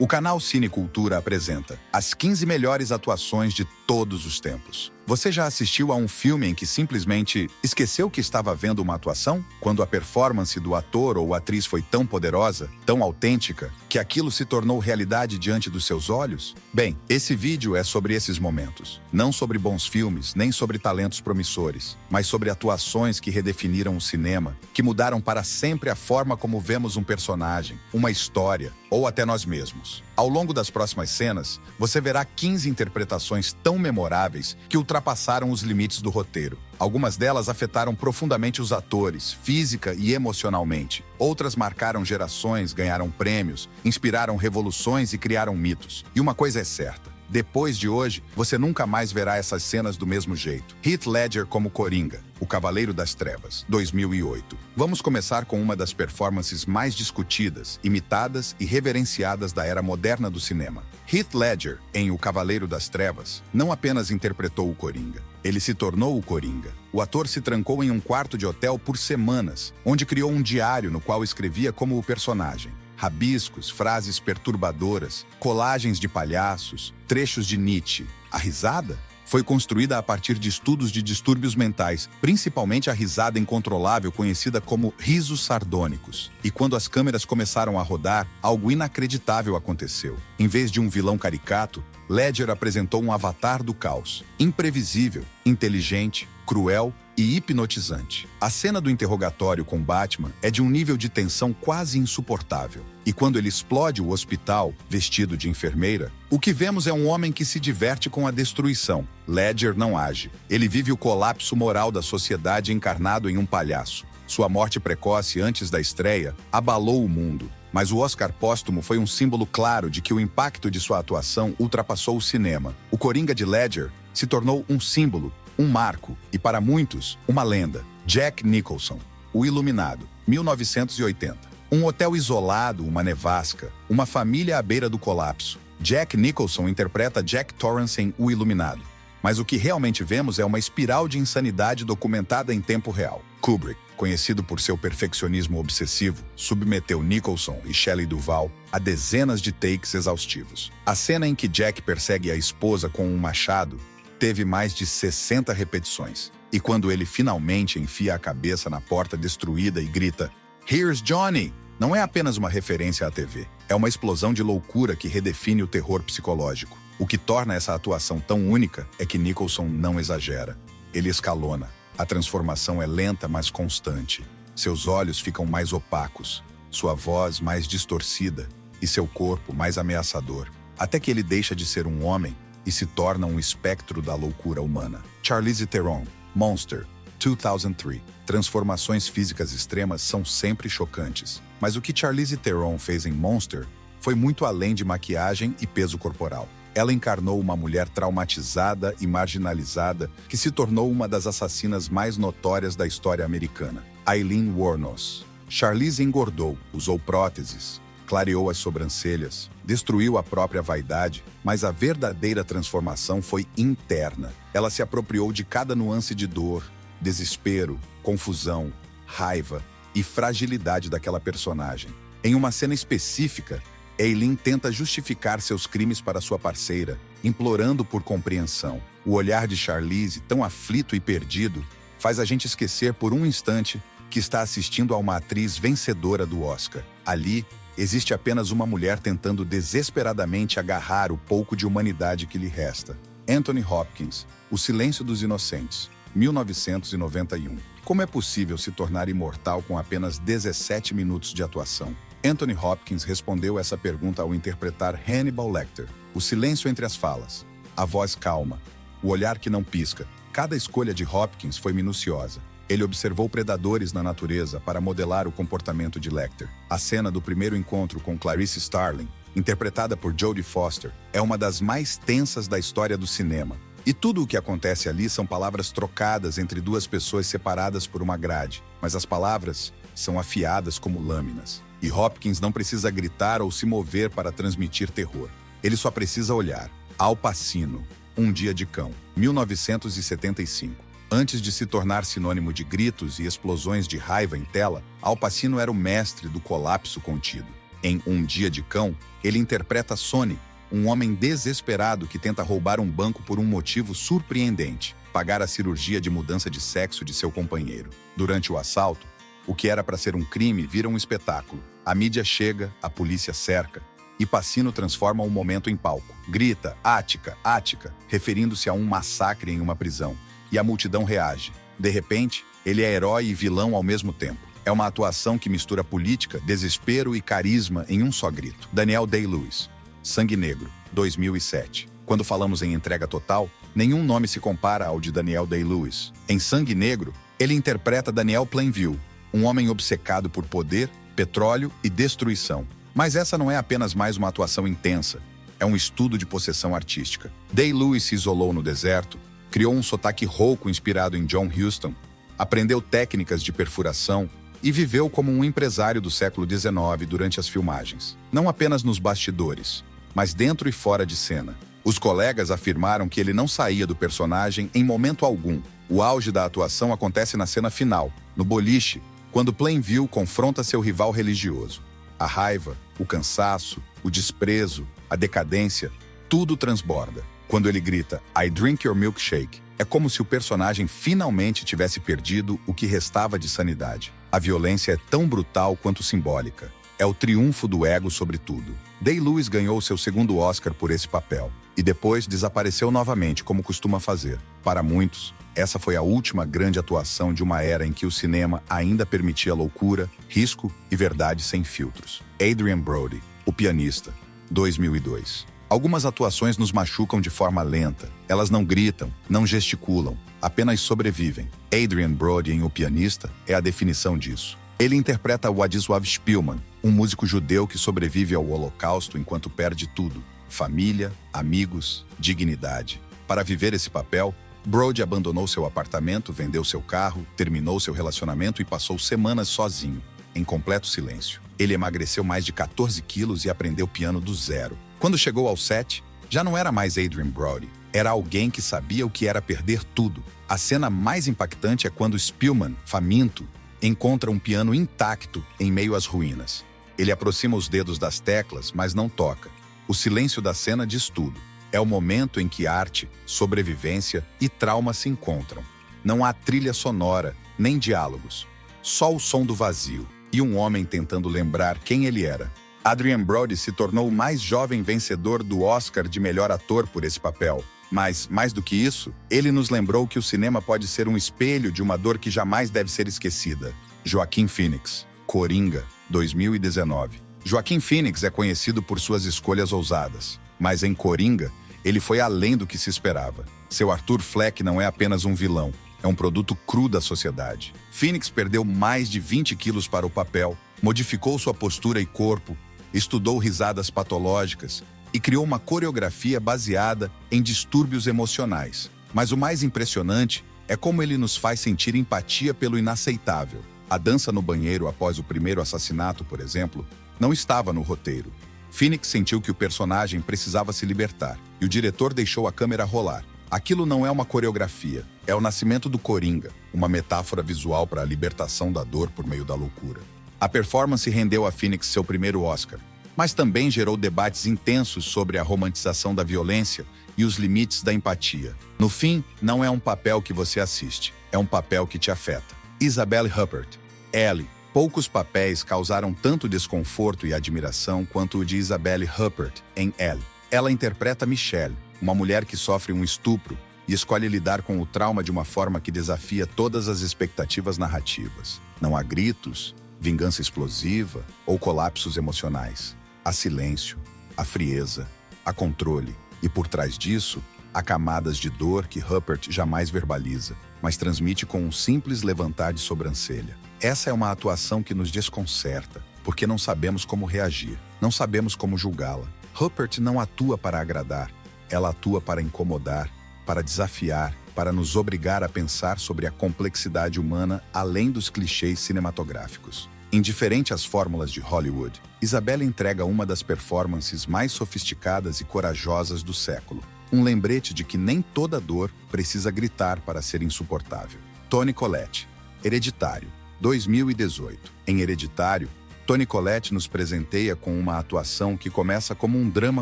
O canal Cine Cultura apresenta as 15 melhores atuações de todos os tempos. Você já assistiu a um filme em que simplesmente esqueceu que estava vendo uma atuação? Quando a performance do ator ou atriz foi tão poderosa, tão autêntica, que aquilo se tornou realidade diante dos seus olhos? Bem, esse vídeo é sobre esses momentos. Não sobre bons filmes, nem sobre talentos promissores, mas sobre atuações que redefiniram o cinema, que mudaram para sempre a forma como vemos um personagem, uma história, ou até nós mesmos. Ao longo das próximas cenas, você verá 15 interpretações tão memoráveis que ultrapassaram os limites do roteiro. Algumas delas afetaram profundamente os atores, física e emocionalmente. Outras marcaram gerações, ganharam prêmios, inspiraram revoluções e criaram mitos. E uma coisa é certa: depois de hoje, você nunca mais verá essas cenas do mesmo jeito. Heath Ledger como Coringa, O Cavaleiro das Trevas, 2008. Vamos começar com uma das performances mais discutidas, imitadas e reverenciadas da era moderna do cinema. Heath Ledger, em O Cavaleiro das Trevas, não apenas interpretou o Coringa. Ele se tornou o Coringa. O ator se trancou em um quarto de hotel por semanas, onde criou um diário no qual escrevia como o personagem. Rabiscos, frases perturbadoras, colagens de palhaços, trechos de Nietzsche. A risada foi construída a partir de estudos de distúrbios mentais, principalmente a risada incontrolável conhecida como risos sardônicos. E quando as câmeras começaram a rodar, algo inacreditável aconteceu. Em vez de um vilão caricato, Ledger apresentou um avatar do caos, imprevisível, inteligente, cruel e hipnotizante. A cena do interrogatório com Batman é de um nível de tensão quase insuportável. E quando ele explode o hospital, vestido de enfermeira, o que vemos é um homem que se diverte com a destruição. Ledger não age. Ele vive o colapso moral da sociedade encarnado em um palhaço. Sua morte precoce antes da estreia abalou o mundo. Mas o Oscar póstumo foi um símbolo claro de que o impacto de sua atuação ultrapassou o cinema. O Coringa de Ledger se tornou um símbolo, um marco e, para muitos, uma lenda. Jack Nicholson, O Iluminado, 1980. Um hotel isolado, uma nevasca, uma família à beira do colapso. Jack Nicholson interpreta Jack Torrance em O Iluminado. Mas o que realmente vemos é uma espiral de insanidade documentada em tempo real. Kubrick, conhecido por seu perfeccionismo obsessivo, submeteu Nicholson e Shelley Duvall a dezenas de takes exaustivos. A cena em que Jack persegue a esposa com um machado teve mais de 60 repetições. E quando ele finalmente enfia a cabeça na porta destruída e grita "Here's Johnny!", não é apenas uma referência à TV. É uma explosão de loucura que redefine o terror psicológico. O que torna essa atuação tão única é que Nicholson não exagera. Ele escalona. A transformação é lenta, mas constante. Seus olhos ficam mais opacos, sua voz mais distorcida e seu corpo mais ameaçador, até que ele deixa de ser um homem e se torna um espectro da loucura humana. Charlize Theron, Monster, 2003. Transformações físicas extremas são sempre chocantes, mas o que Charlize Theron fez em Monster foi muito além de maquiagem e peso corporal. Ela encarnou uma mulher traumatizada e marginalizada que se tornou uma das assassinas mais notórias da história americana. Aileen Wuornos. Charlize engordou, usou próteses, clareou as sobrancelhas, destruiu a própria vaidade, mas a verdadeira transformação foi interna. Ela se apropriou de cada nuance de dor, desespero, confusão, raiva e fragilidade daquela personagem. Em uma cena específica, Aileen tenta justificar seus crimes para sua parceira, implorando por compreensão. O olhar de Charlize, tão aflito e perdido, faz a gente esquecer por um instante que está assistindo a uma atriz vencedora do Oscar. Ali, existe apenas uma mulher tentando desesperadamente agarrar o pouco de humanidade que lhe resta. Anthony Hopkins, O Silêncio dos Inocentes, 1991. Como é possível se tornar imortal com apenas 17 minutos de atuação? Anthony Hopkins respondeu essa pergunta ao interpretar Hannibal Lecter. O silêncio entre as falas, a voz calma, o olhar que não pisca. Cada escolha de Hopkins foi minuciosa. Ele observou predadores na natureza para modelar o comportamento de Lecter. A cena do primeiro encontro com Clarice Starling, interpretada por Jodie Foster, é uma das mais tensas da história do cinema. E tudo o que acontece ali são palavras trocadas entre duas pessoas separadas por uma grade, mas as palavras são afiadas como lâminas. E Hopkins não precisa gritar ou se mover para transmitir terror. Ele só precisa olhar. Al Pacino, Um Dia de Cão, 1975. Antes de se tornar sinônimo de gritos e explosões de raiva em tela, Al Pacino era o mestre do colapso contido. Em Um Dia de Cão, ele interpreta Sonny, um homem desesperado que tenta roubar um banco por um motivo surpreendente: pagar a cirurgia de mudança de sexo de seu companheiro. Durante o assalto, o que era para ser um crime vira um espetáculo. A mídia chega, a polícia cerca, e Pacino transforma o momento em palco. Grita, Ática, Ática, referindo-se a um massacre em uma prisão. E a multidão reage. De repente, ele é herói e vilão ao mesmo tempo. É uma atuação que mistura política, desespero e carisma em um só grito. Daniel Day-Lewis, Sangue Negro, 2007. Quando falamos em entrega total, nenhum nome se compara ao de Daniel Day-Lewis. Em Sangue Negro, ele interpreta Daniel Plainview, um homem obcecado por poder, petróleo e destruição. Mas essa não é apenas mais uma atuação intensa, é um estudo de possessão artística. Day-Lewis se isolou no deserto, criou um sotaque rouco inspirado em John Huston, aprendeu técnicas de perfuração e viveu como um empresário do século XIX durante as filmagens. Não apenas nos bastidores, mas dentro e fora de cena. Os colegas afirmaram que ele não saía do personagem em momento algum. O auge da atuação acontece na cena final, no boliche, quando Plainview confronta seu rival religioso. A raiva, o cansaço, o desprezo, a decadência, tudo transborda. Quando ele grita, I drink your milkshake, é como se o personagem finalmente tivesse perdido o que restava de sanidade. A violência é tão brutal quanto simbólica. É o triunfo do ego sobre tudo. Day-Lewis ganhou seu segundo Oscar por esse papel, e depois desapareceu novamente, como costuma fazer. Para muitos, essa foi a última grande atuação de uma era em que o cinema ainda permitia loucura, risco e verdade sem filtros. Adrien Brody, O Pianista, 2002. Algumas atuações nos machucam de forma lenta. Elas não gritam, não gesticulam, apenas sobrevivem. Adrien Brody em O Pianista é a definição disso. Ele interpreta Władysław Szpilman, um músico judeu que sobrevive ao Holocausto enquanto perde tudo: família, amigos, dignidade. Para viver esse papel, Brody abandonou seu apartamento, vendeu seu carro, terminou seu relacionamento e passou semanas sozinho, em completo silêncio. Ele emagreceu mais de 14 quilos e aprendeu piano do zero. Quando chegou ao set, já não era mais Adrien Brody. Era alguém que sabia o que era perder tudo. A cena mais impactante é quando Szpilman, faminto, encontra um piano intacto em meio às ruínas. Ele aproxima os dedos das teclas, mas não toca. O silêncio da cena diz tudo. É o momento em que arte, sobrevivência e trauma se encontram. Não há trilha sonora, nem diálogos. Só o som do vazio e um homem tentando lembrar quem ele era. Adrien Brody se tornou o mais jovem vencedor do Oscar de melhor ator por esse papel. Mas, mais do que isso, ele nos lembrou que o cinema pode ser um espelho de uma dor que jamais deve ser esquecida. Joaquin Phoenix, Coringa, 2019. Joaquin Phoenix é conhecido por suas escolhas ousadas, mas em Coringa, ele foi além do que se esperava. Seu Arthur Fleck não é apenas um vilão, é um produto cru da sociedade. Phoenix perdeu mais de 20 quilos para o papel, modificou sua postura e corpo, estudou risadas patológicas e criou uma coreografia baseada em distúrbios emocionais. Mas o mais impressionante é como ele nos faz sentir empatia pelo inaceitável. A dança no banheiro após o primeiro assassinato, por exemplo, não estava no roteiro. Phoenix sentiu que o personagem precisava se libertar, e o diretor deixou a câmera rolar. Aquilo não é uma coreografia, é o nascimento do Coringa, uma metáfora visual para a libertação da dor por meio da loucura. A performance rendeu a Phoenix seu primeiro Oscar, mas também gerou debates intensos sobre a romantização da violência e os limites da empatia. No fim, não é um papel que você assiste, é um papel que te afeta. Isabelle Huppert, Ellie. Poucos papéis causaram tanto desconforto e admiração quanto o de Isabelle Huppert em Ellie. Ela interpreta Michelle, uma mulher que sofre um estupro e escolhe lidar com o trauma de uma forma que desafia todas as expectativas narrativas. Não há gritos, vingança explosiva ou colapsos emocionais. Há silêncio, há frieza, há controle, e por trás disso, há camadas de dor que Huppert jamais verbaliza, mas transmite com um simples levantar de sobrancelha. Essa é uma atuação que nos desconcerta, porque não sabemos como reagir, não sabemos como julgá-la. Huppert não atua para agradar, ela atua para incomodar, para desafiar, para nos obrigar a pensar sobre a complexidade humana além dos clichês cinematográficos. Indiferente às fórmulas de Hollywood, Isabelle entrega uma das performances mais sofisticadas e corajosas do século. Um lembrete de que nem toda dor precisa gritar para ser insuportável. Toni Collette, Hereditário, 2018. Em Hereditário, Toni Collette nos presenteia com uma atuação que começa como um drama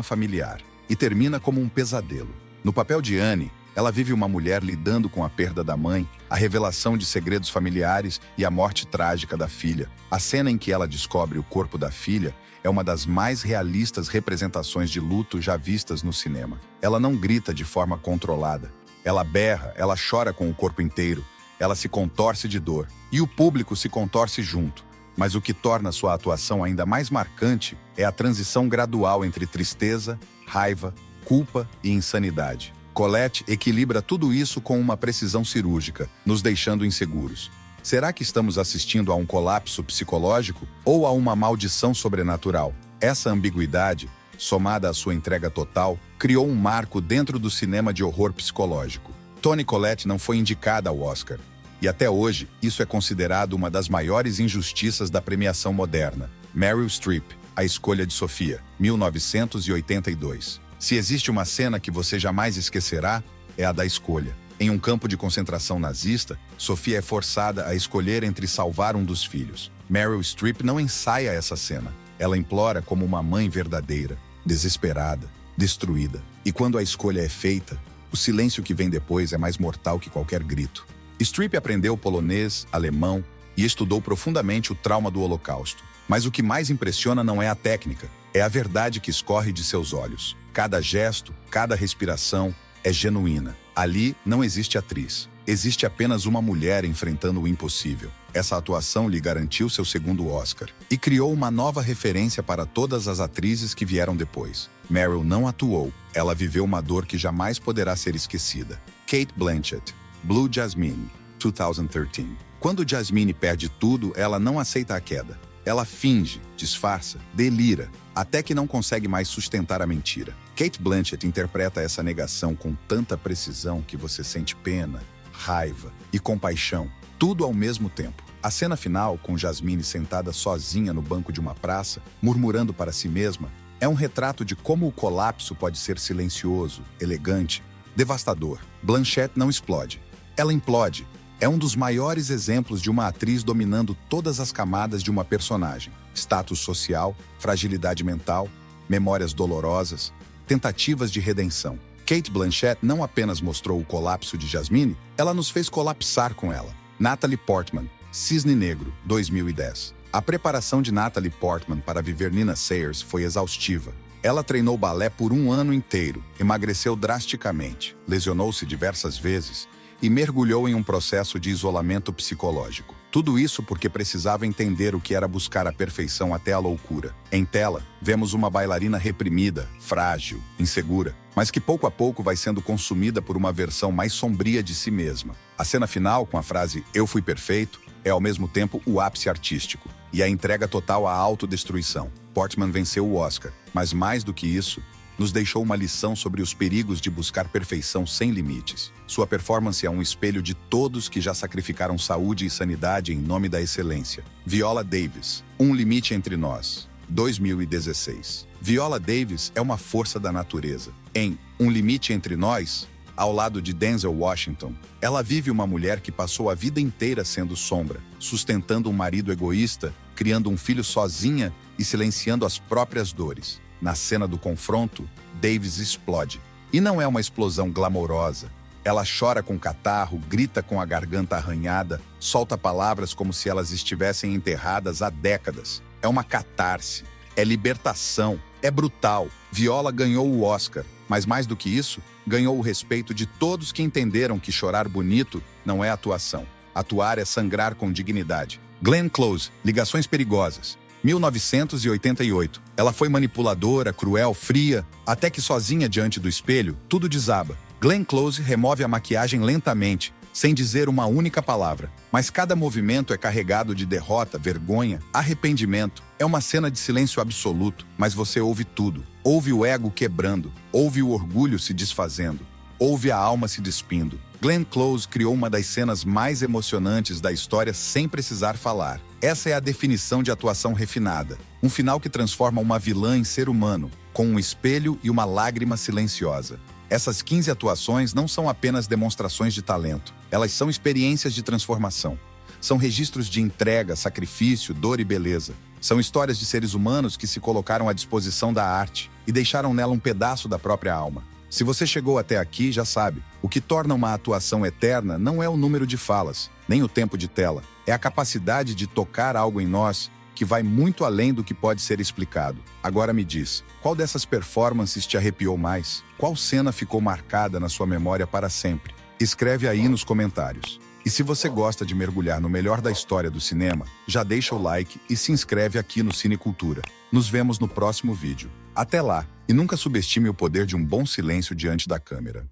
familiar e termina como um pesadelo. No papel de Annie, ela vive uma mulher lidando com a perda da mãe, a revelação de segredos familiares e a morte trágica da filha. A cena em que ela descobre o corpo da filha é uma das mais realistas representações de luto já vistas no cinema. Ela não grita de forma controlada. Ela berra, ela chora com o corpo inteiro, ela se contorce de dor. E o público se contorce junto. Mas o que torna sua atuação ainda mais marcante é a transição gradual entre tristeza, raiva, culpa e insanidade. Collette equilibra tudo isso com uma precisão cirúrgica, nos deixando inseguros. Será que estamos assistindo a um colapso psicológico ou a uma maldição sobrenatural? Essa ambiguidade, somada à sua entrega total, criou um marco dentro do cinema de horror psicológico. Toni Collette não foi indicada ao Oscar. E até hoje, isso é considerado uma das maiores injustiças da premiação moderna. Meryl Streep, A Escolha de Sofia, 1982. Se existe uma cena que você jamais esquecerá, é a da escolha. Em um campo de concentração nazista, Sofia é forçada a escolher entre salvar um dos filhos. Meryl Streep não ensaia essa cena. Ela implora como uma mãe verdadeira, desesperada, destruída. E quando a escolha é feita, o silêncio que vem depois é mais mortal que qualquer grito. Streep aprendeu polonês, alemão e estudou profundamente o trauma do Holocausto. Mas o que mais impressiona não é a técnica, é a verdade que escorre de seus olhos. Cada gesto, cada respiração é genuína. Ali não existe atriz. Existe apenas uma mulher enfrentando o impossível. Essa atuação lhe garantiu seu segundo Oscar e criou uma nova referência para todas as atrizes que vieram depois. Meryl não atuou, ela viveu uma dor que jamais poderá ser esquecida. Cate Blanchett, Blue Jasmine, 2013. Quando Jasmine perde tudo, ela não aceita a queda. Ela finge, disfarça, delira, até que não consegue mais sustentar a mentira. Cate Blanchett interpreta essa negação com tanta precisão que você sente pena, raiva e compaixão, tudo ao mesmo tempo. A cena final, com Jasmine sentada sozinha no banco de uma praça, murmurando para si mesma, é um retrato de como o colapso pode ser silencioso, elegante, devastador. Blanchett não explode. Ela implode. É um dos maiores exemplos de uma atriz dominando todas as camadas de uma personagem. Status social, fragilidade mental, memórias dolorosas, tentativas de redenção. Cate Blanchett não apenas mostrou o colapso de Jasmine, ela nos fez colapsar com ela. Natalie Portman, Cisne Negro, 2010. A preparação de Natalie Portman para viver Nina Sayers foi exaustiva. Ela treinou balé por um ano inteiro, emagreceu drasticamente, lesionou-se diversas vezes e mergulhou em um processo de isolamento psicológico. Tudo isso porque precisava entender o que era buscar a perfeição até a loucura. Em tela, vemos uma bailarina reprimida, frágil, insegura, mas que pouco a pouco vai sendo consumida por uma versão mais sombria de si mesma. A cena final, com a frase "Eu fui perfeito", é ao mesmo tempo o ápice artístico e a entrega total à autodestruição. Portman venceu o Oscar, mas mais do que isso, nos deixou uma lição sobre os perigos de buscar perfeição sem limites. Sua performance é um espelho de todos que já sacrificaram saúde e sanidade em nome da excelência. Viola Davis, Um Limite Entre Nós, 2016. Viola Davis é uma força da natureza. Em Um Limite Entre Nós, ao lado de Denzel Washington, ela vive uma mulher que passou a vida inteira sendo sombra, sustentando um marido egoísta, criando um filho sozinha e silenciando as próprias dores. Na cena do confronto, Davis explode. E não é uma explosão glamourosa. Ela chora com catarro, grita com a garganta arranhada, solta palavras como se elas estivessem enterradas há décadas. É uma catarse, é libertação, é brutal. Viola ganhou o Oscar, mas mais do que isso, ganhou o respeito de todos que entenderam que chorar bonito não é atuação. Atuar é sangrar com dignidade. Glenn Close, Ligações Perigosas, 1988. Ela foi manipuladora, cruel, fria, até que sozinha diante do espelho, tudo desaba. Glenn Close remove a maquiagem lentamente, sem dizer uma única palavra. Mas cada movimento é carregado de derrota, vergonha, arrependimento. É uma cena de silêncio absoluto, mas você ouve tudo. Ouve o ego quebrando, ouve o orgulho se desfazendo, ouve a alma se despindo. Glenn Close criou uma das cenas mais emocionantes da história sem precisar falar. Essa é a definição de atuação refinada. Um final que transforma uma vilã em ser humano, com um espelho e uma lágrima silenciosa. Essas 15 atuações não são apenas demonstrações de talento. Elas são experiências de transformação. São registros de entrega, sacrifício, dor e beleza. São histórias de seres humanos que se colocaram à disposição da arte e deixaram nela um pedaço da própria alma. Se você chegou até aqui, já sabe, o que torna uma atuação eterna não é o número de falas, nem o tempo de tela. É a capacidade de tocar algo em nós que vai muito além do que pode ser explicado. Agora me diz, qual dessas performances te arrepiou mais? Qual cena ficou marcada na sua memória para sempre? Escreve aí nos comentários. E se você gosta de mergulhar no melhor da história do cinema, já deixa o like e se inscreve aqui no Cinecultura. Nos vemos no próximo vídeo. Até lá, e nunca subestime o poder de um bom silêncio diante da câmera.